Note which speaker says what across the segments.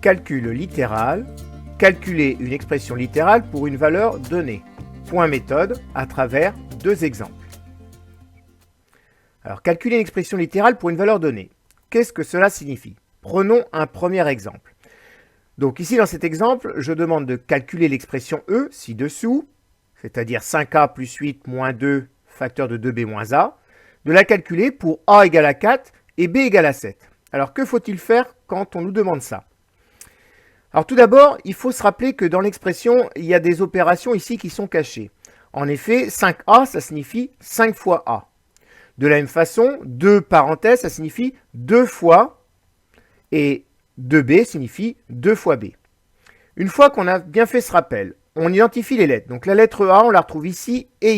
Speaker 1: calcul littéral, calculer une expression littérale pour une valeur donnée. Point méthode à travers deux exemples. Alors, calculer une expression littérale pour une valeur donnée. Qu'est-ce que cela signifie? Prenons un premier exemple. Donc ici, dans cet exemple, je demande de calculer l'expression E, ci-dessous, c'est-à-dire 5a plus 8 moins 2, facteur de 2b moins a, de la calculer pour a égale à 4 et b égale à 7. Alors, que faut-il faire quand on nous demande ça? Alors tout d'abord, il faut se rappeler que dans l'expression, il y a des opérations ici qui sont cachées. En effet, 5a, ça signifie 5 fois a. De la même façon, 2 parenthèses, ça signifie 2 fois, et 2b signifie 2 fois b. Une fois qu'on a bien fait ce rappel, on identifie les lettres. Donc la lettre A, on la retrouve ici, et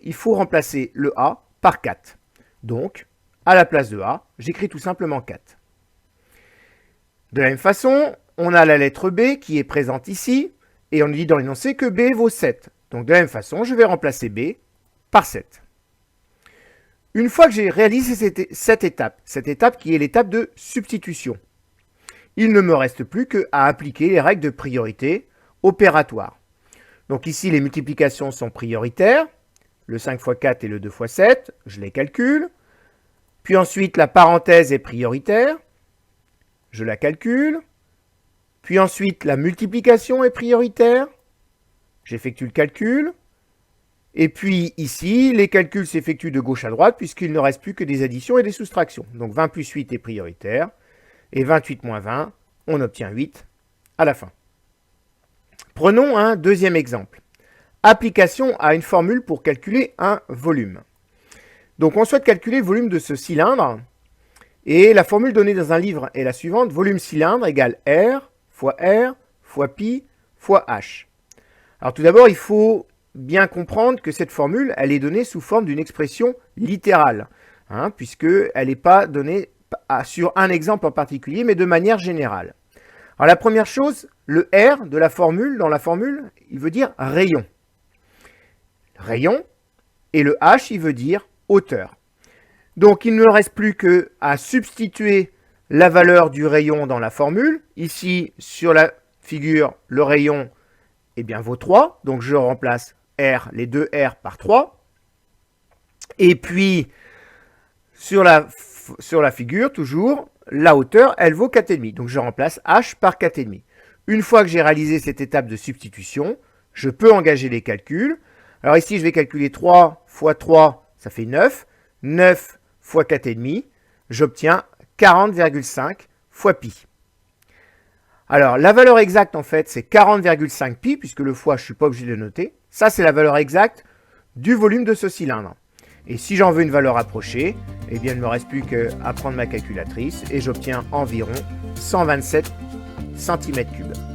Speaker 1: il faut remplacer le A par 4. Donc, à la place de A, j'écris tout simplement 4. De la même façon, on a la lettre B qui est présente ici, et on dit dans l'énoncé que B vaut 7. Donc de la même façon, je vais remplacer B par 7. Une fois que j'ai réalisé cette étape qui est l'étape de substitution, il ne me reste plus qu'à appliquer les règles de priorité opératoire. Donc ici, les multiplications sont prioritaires, le 5 fois 4 et le 2 fois 7, je les calcule. Puis ensuite, la parenthèse est prioritaire, je la calcule. Puis ensuite, la multiplication est prioritaire, j'effectue le calcul. Et puis ici, les calculs s'effectuent de gauche à droite puisqu'il ne reste plus que des additions et des soustractions. Donc 20 plus 8 est prioritaire, et 28 moins 20, on obtient 8 à la fin. Prenons un deuxième exemple. Application à une formule pour calculer un volume. Donc on souhaite calculer le volume de ce cylindre, et la formule donnée dans un livre est la suivante: volume cylindre égale R fois pi fois H. Alors tout d'abord, il faut bien comprendre que cette formule, elle est donnée sous forme d'une expression littérale, puisqu'elle n'est pas donnée sur un exemple en particulier, mais de manière générale. Alors la première chose, le R de la formule, dans la formule, il veut dire rayon. Rayon, et le H, il veut dire hauteur. Donc il ne me reste plus qu'à substituer la valeur du rayon dans la formule. Ici, sur la figure, le rayon vaut 3, donc je remplace R, les deux R par 3. Et puis, sur la figure, toujours, la hauteur, elle vaut 4,5. Donc je remplace H par 4,5. Une fois que j'ai réalisé cette étape de substitution, je peux engager les calculs. Alors ici, je vais calculer 3 fois 3, ça fait 9. 9 fois 4,5, j'obtiens 40,5 fois pi. Alors, la valeur exacte, en fait, c'est 40,5 pi, puisque le fois, je ne suis pas obligé de le noter. Ça, c'est la valeur exacte du volume de ce cylindre. Et si j'en veux une valeur approchée, il ne me reste plus qu'à prendre ma calculatrice et j'obtiens environ 127 cm3.